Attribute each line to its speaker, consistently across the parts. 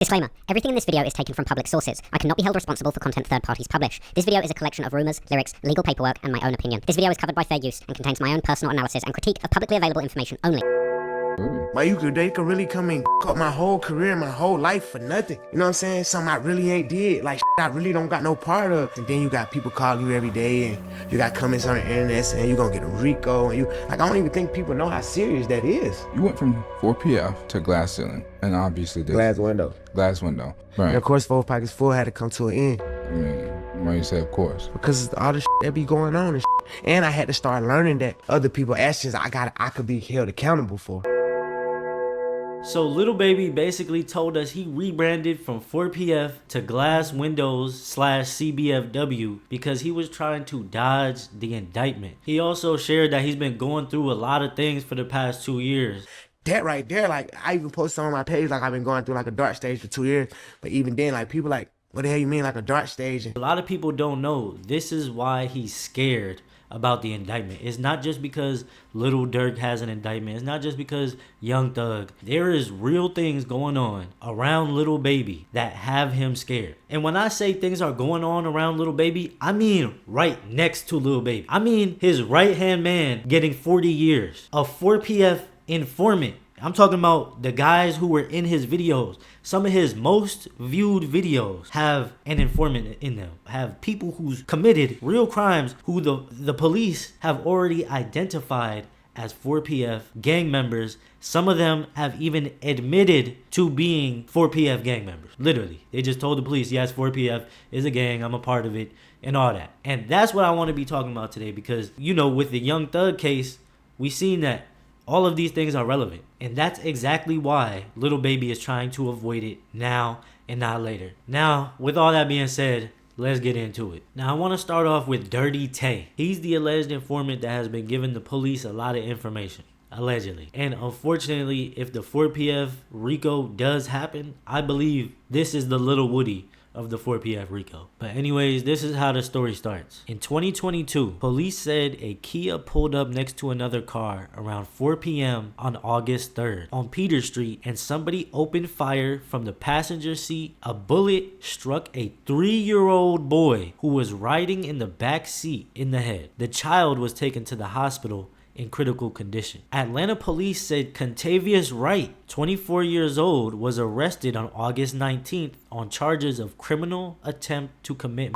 Speaker 1: Disclaimer, everything in this video is taken from public sources. I cannot be held responsible for content third parties publish. This video is a collection of rumors, lyrics, legal paperwork, and my own opinion. This video is covered by fair use and contains my own personal analysis and critique of publicly available information only.
Speaker 2: They could really come and cut my whole career, my whole life for nothing. You know what I'm saying? Something I really ain't did. Like, I really don't got no part of. And then you got people calling you every day, and you got comments on the internet saying you're gonna get a Rico, and you, like, I don't even think people know how serious that is.
Speaker 3: You went from 4 PF to glass ceiling, and obviously this
Speaker 2: Glass window.
Speaker 3: Glass window. Right.
Speaker 2: And of course, 4 Pockets 4 had to come to an end.
Speaker 3: I mean, why you say of course?
Speaker 2: Because all the that be going on and And I had to start learning that other people's actions I could be held accountable for.
Speaker 4: So Lil Baby basically told us he rebranded from 4PF to Glass Windows / CFBW because he was trying to dodge the indictment. He also shared that he's been going through a lot of things for the past 2 years.
Speaker 2: That right there, like, I even posted on my page, like, I've been going through like a dark stage for 2 years. But even then, like, people like, what the hell you mean, like a dark stage?
Speaker 4: A lot of people don't know this is why he's scared about the indictment. It's not just because Lil Durk has an indictment. It's not just because Young Thug. There is real things going on around Lil Baby that have him scared. And when I say things are going on around Lil Baby, I mean right next to Lil Baby. I mean his right-hand man getting 40 years. A 4PF informant. I'm talking about the guys who were in his videos. Some of his most viewed videos have an informant in them. Have people who's committed real crimes who the police have already identified as 4PF gang members. Some of them have even admitted to being 4PF gang members. Literally. They just told the police, yes, 4PF is a gang, I'm a part of it, and all that. And that's what I want to be talking about today because, you know, with the Young Thug case, we seen that all of these things are relevant. And that's exactly why Lil Baby is trying to avoid it now and not later. Now, with all that being said, let's get into it. Now, I want to start off with Dirty Tay. He's the alleged informant that has been giving the police a lot of information. Allegedly. And unfortunately, if the 4PF Rico does happen, I believe this is the Little Woody of the 4PF Rico. But anyways, this is how the story starts. In 2022, police said a Kia pulled up next to another car around 4 p.m. on August 3rd on Peter Street, and somebody opened fire from the passenger seat. A bullet struck a 3-year-old boy who was riding in the back seat in the head. The child was taken to the hospital in critical condition. Atlanta police said Contavious Wright, 24 years old, was arrested on August 19th on charges of criminal attempt to commit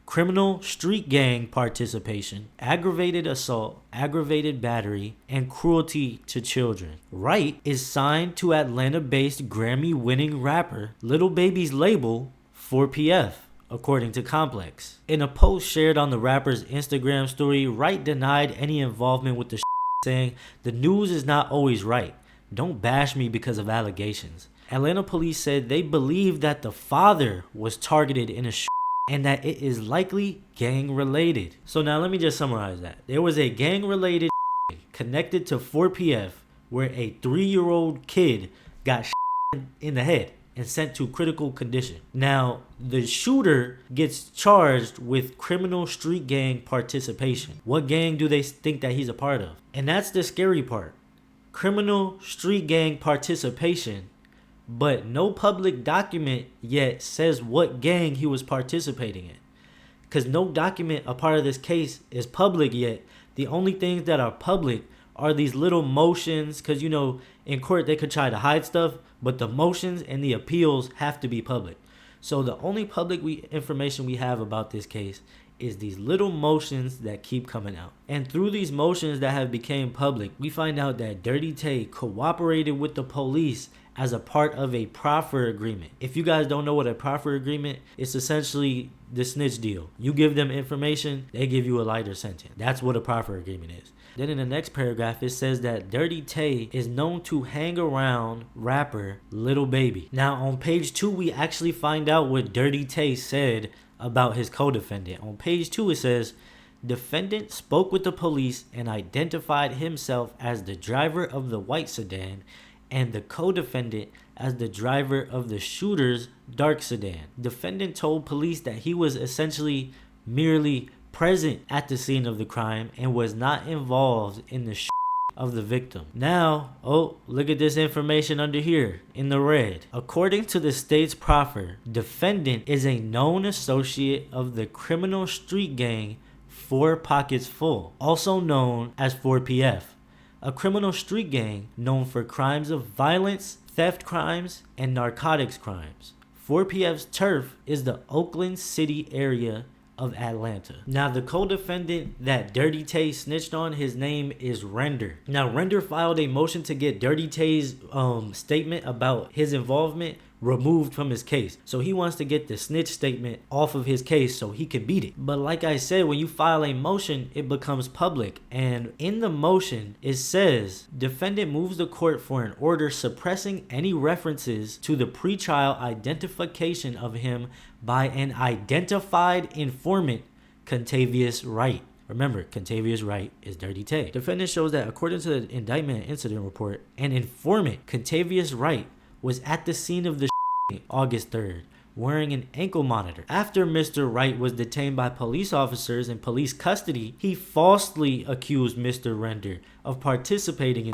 Speaker 4: criminal street gang participation, aggravated assault, aggravated battery, and cruelty to children. Wright is signed to Atlanta-based Grammy-winning rapper Lil Baby's label 4PF. According to Complex. In a post shared on the rapper's Instagram story, Wright denied any involvement with the saying, "The news is not always right. Don't bash me because of allegations." Atlanta police said they believe that the father was targeted in a and that it is likely gang related. So now let me just summarize that. There was a gang related connected to 4PF where a 3-year-old kid got in the head and sent to critical condition. Now, the shooter gets charged with criminal street gang participation. What gang do they think that he's a part of? And that's the scary part. Criminal street gang participation, but no public document yet says what gang he was participating in. Because no document a part of this case is public yet. The only things that are public are these little motions, because, you know, in court they could try to hide stuff, but the motions and the appeals have to be public. So the only public information we have about this case is these little motions that keep coming out. And through these motions that have become public, we find out that Dirty Tay cooperated with the police as a part of a proffer agreement. If you guys don't know what a proffer agreement is, essentially the snitch deal. You give them information, they give you a lighter sentence. That's what a proffer agreement is. Then in the next paragraph, it says that Dirty Tay is known to hang around rapper Lil Baby. Now on page 2, we actually find out what Dirty Tay said about his co-defendant. On page 2, it says, defendant spoke with the police and identified himself as the driver of the white sedan and the co-defendant as the driver of the shooter's dark sedan. Defendant told police that he was essentially merely present at the scene of the crime and was not involved in the of the victim. Now, oh, look at this information under here in the red. According to the state's proffer, defendant is a known associate of the criminal street gang 4 Pockets Full, also known as 4PF, a criminal street gang known for crimes of violence, theft crimes, and narcotics crimes. 4PF's turf is the Oakland City area of Atlanta. Now, the co-defendant that Dirty Tay snitched on, his name is Render. Now, Render filed a motion to get Dirty Tay's statement about his involvement removed from his case. So he wants to get the snitch statement off of his case so he can beat it. But like I said, when you file a motion, it becomes public. And in the motion, it says, defendant moves the court for an order suppressing any references to the pretrial identification of him by an identified informant, Contavious Wright. Remember, Contavious Wright is Dirty Tay. Defendant shows that according to the indictment and incident report, an informant, Contavious Wright, was at the scene of the August 3rd, wearing an ankle monitor. After Mr. Wright was detained by police officers in police custody, he falsely accused Mr. Render of participating in.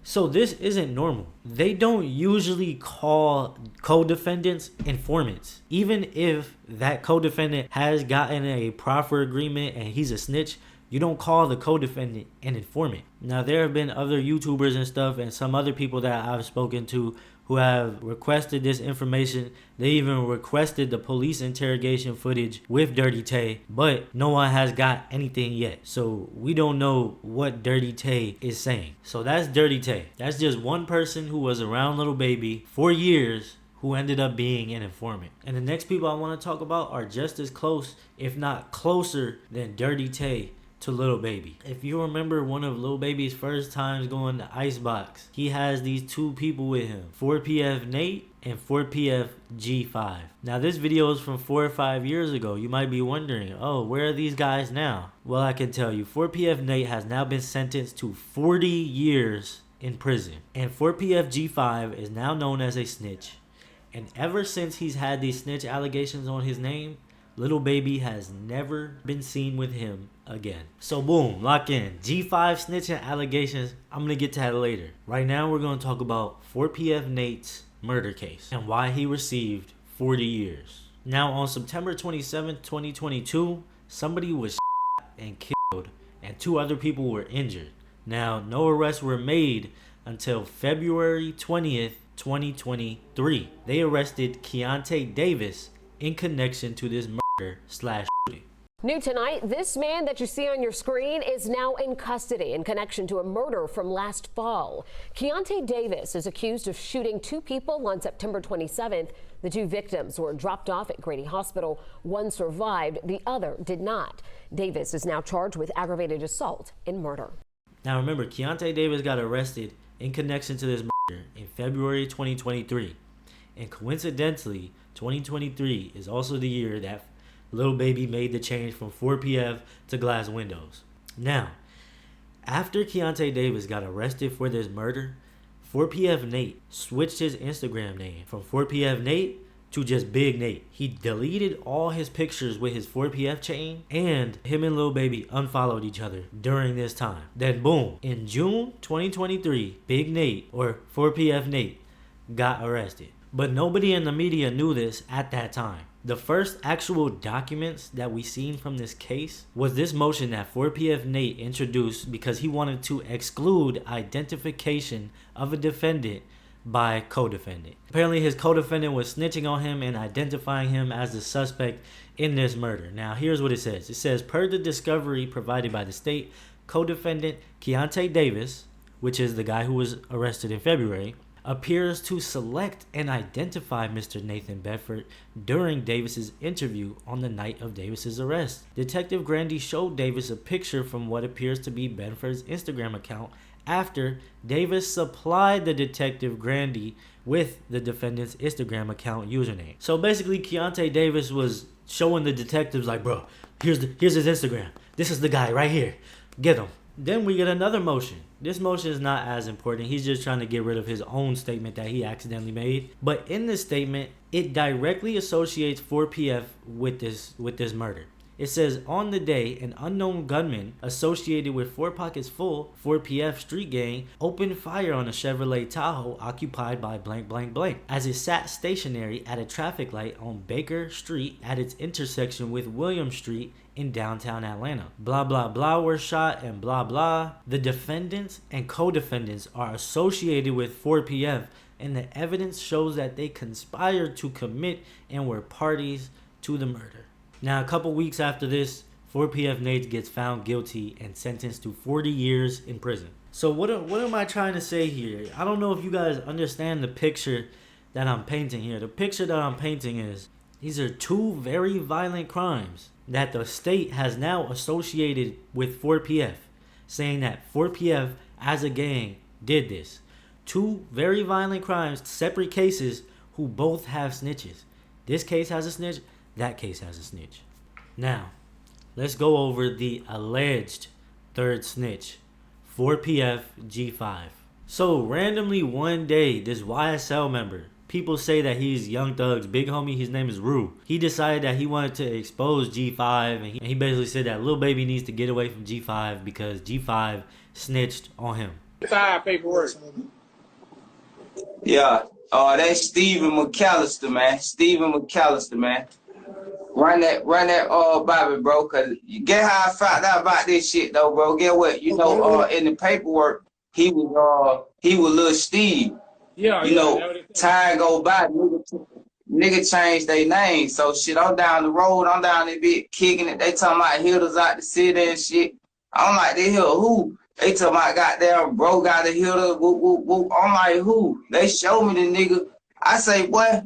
Speaker 4: So this isn't normal. They don't usually call co-defendants informants. Even if that co-defendant has gotten a proffer agreement and he's a snitch, you don't call the co-defendant an informant. Now, there have been other YouTubers and stuff and some other people that I've spoken to who have requested this information. They even requested the police interrogation footage with Dirty Tay, but no one has got anything yet. So we don't know what Dirty Tay is saying. So that's Dirty Tay. That's just one person who was around Lil Baby for years who ended up being an informant. And the next people I want to talk about are just as close, if not closer, than Dirty Tay to Lil Baby. If you remember one of Lil Baby's first times going to Icebox, he has these 2 people with him, 4PF Nate and 4PF G5. Now, this video is from 4 or 5 years ago. You might be wondering, oh, where are these guys now? Well, I can tell you, 4PF Nate has now been sentenced to 40 years in prison, and 4PF G5 is now known as a snitch. And ever since he's had these snitch allegations on his name, Lil Baby has never been seen with him again. So boom, lock in. G5 snitching allegations. I'm going to get to that later. Right now, we're going to talk about 4PF Nate's murder case and why he received 40 years. Now, on September 27, 2022, somebody was shot and killed and 2 other people were injured. Now, no arrests were made until February 20th, 2023. They arrested Keontae Davis in connection to this murder/shooting.
Speaker 5: New tonight, this man that you see on your screen is now in custody in connection to a murder from last fall. Keontae Davis is accused of shooting 2 people on September 27th. The 2 victims were dropped off at Grady Hospital. One survived, the other did not. Davis is now charged with aggravated assault and murder.
Speaker 4: Now remember, Keontae Davis got arrested in connection to this murder in February 2023. And coincidentally, 2023 is also the year that Lil Baby made the change from 4PF to glass windows. Now, after Keontae Davis got arrested for this murder, 4PF Nate switched his Instagram name from 4PF Nate to just Big Nate. He deleted all his pictures with his 4PF chain, and him and Lil Baby unfollowed each other during this time. Then boom, in June 2023, Big Nate, or 4PF Nate, got arrested. But nobody in the media knew this at that time. The first actual documents that we seen from this case was this motion that 4PF Nate introduced because he wanted to exclude identification of a defendant by co-defendant. Apparently his co-defendant was snitching on him and identifying him as the suspect in this murder. Now here's what it says. It says, per the discovery provided by the state, co-defendant Keontae Davis, which is the guy who was arrested in February, appears to select and identify Mr. Nathan Bedford during Davis's interview on the night of Davis's arrest. Detective Grandy showed Davis a picture from what appears to be Bedford's Instagram account after Davis supplied the Detective Grandy with the defendant's Instagram account username. So basically, Keontae Davis was showing the detectives like, bro, here's his Instagram. This is the guy right here. Get him. Then we get another motion. This motion is not as important. He's just trying to get rid of his own statement that he accidentally made. But in this statement, it directly associates 4PF with this murder. It says, on the day, an unknown gunman associated with Four Pockets Full 4PF street gang opened fire on a Chevrolet Tahoe occupied by blank blank blank as it sat stationary at a traffic light on Baker Street at its intersection with William Street in downtown Atlanta. Blah blah blah were shot and blah blah. The defendants and co-defendants are associated with 4PF, and the evidence shows that they conspired to commit and were parties to the murder. Now, a couple weeks after this, 4PF Nate gets found guilty and sentenced to 40 years in prison. So what am I trying to say here? I don't know if you guys understand the picture that I'm painting here. The picture that I'm painting is these are two very violent crimes that the state has now associated with 4PF, saying that 4PF as a gang did this. Two very violent crimes, separate cases, who both have snitches. This case has a snitch. That case has a snitch. Now, let's go over the alleged third snitch, 4PF G5. So, randomly one day, this YSL member, people say that he's Young Thug's big homie, his name is Rue. He decided that he wanted to expose G5, and he basically said that Lil Baby needs to get away from G5 because G5 snitched on him.
Speaker 6: Side paperwork.
Speaker 7: Yeah. That's Stephen McAllister, man. Stephen McAllister, man. Run that Bobby, bro, cause you get how I found out about this shit though, bro. Get what? You know, in the paperwork, he was Lil Steve.
Speaker 6: Yeah,
Speaker 7: you know, time go by, nigga changed their name. So shit, I'm down the road, I'm down there bit kicking it. They talking about hitters out the city and shit. I'm like, they hitter who? They talking about goddamn bro got a hitter, whoop, whoop, whoop. I'm like, who? They show me the nigga. I say, boy,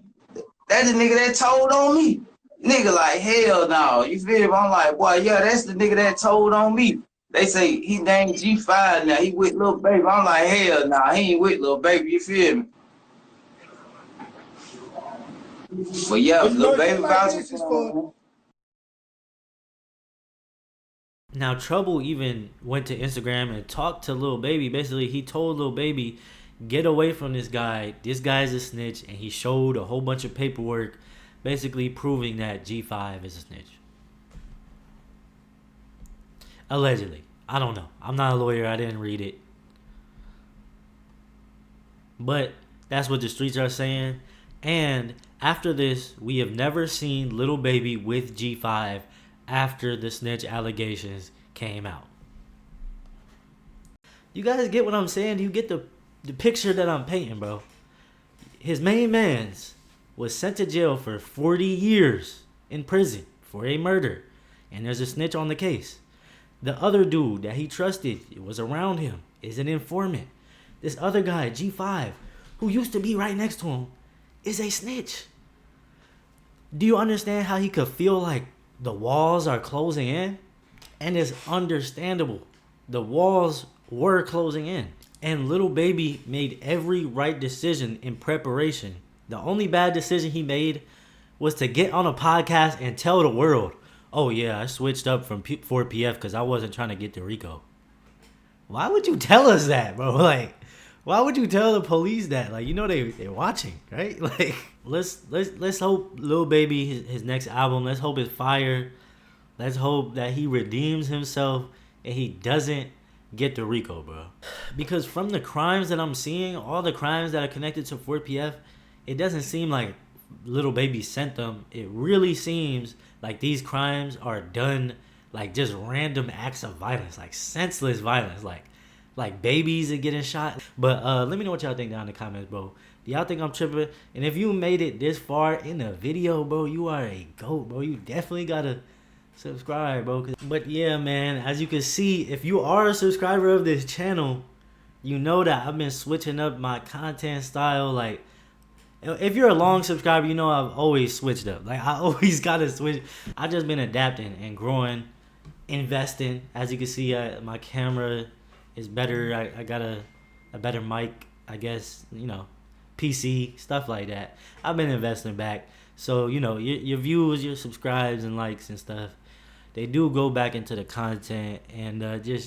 Speaker 7: that's the nigga that told on me. Nigga like, hell no. You feel me? I'm like, boy, yeah, that's the nigga that told on me. They say he named G5 now. He with Lil Baby. I'm like, hell no, he ain't with Lil Baby. You feel me? But yeah, Lil Baby vouching for.
Speaker 4: Now, Trouble even went to Instagram and talked to Lil Baby. Basically, he told Lil Baby, get away from this guy. This guy's a snitch. And he showed a whole bunch of paperwork basically proving that G5 is a snitch. Allegedly. I don't know. I'm not a lawyer. I didn't read it. But that's what the streets are saying. And after this, we have never seen Lil Baby with G5 after the snitch allegations came out. You guys get what I'm saying? Do you get the picture that I'm painting, bro? His main mans was sent to jail for 40 years in prison for a murder. And there's a snitch on the case. The other dude that he trusted, it was around him, is an informant. This other guy, G5, who used to be right next to him, is a snitch. Do you understand how he could feel like the walls are closing in? And it's understandable. The walls were closing in. And Lil Baby made every right decision in preparation. The only bad decision he made was to get on a podcast and tell the world, oh yeah, I switched up from 4PF because I wasn't trying to get to Rico. Why would you tell us that, bro? Like, why would you tell the police that? Like, you know they're watching, right? Like, let's hope Lil Baby, his next album, let's hope it's fire. Let's hope that he redeems himself and he doesn't get to Rico, bro. Because from the crimes that I'm seeing, all the crimes that are connected to 4PF, it doesn't seem like Lil Baby sent them. It really seems like these crimes are done like just random acts of violence, like senseless violence, like babies are getting shot. But let me know what y'all think down in the comments, bro. Do y'all think I'm tripping? And if you made it this far in the video, bro, you are a GOAT, bro. You definitely gotta subscribe, bro. But yeah, man, as you can see, if you are a subscriber of this channel, you know that I've been switching up my content style. Like, if you're a long subscriber, you know I've always switched up. Like, I always gotta switch. I've just been adapting and growing, investing. As you can see, my camera is better. I got a better mic, I guess, you know, PC, stuff like that. I've been investing back. So, you know, your views, your subscribes and likes and stuff, they do go back into the content. And just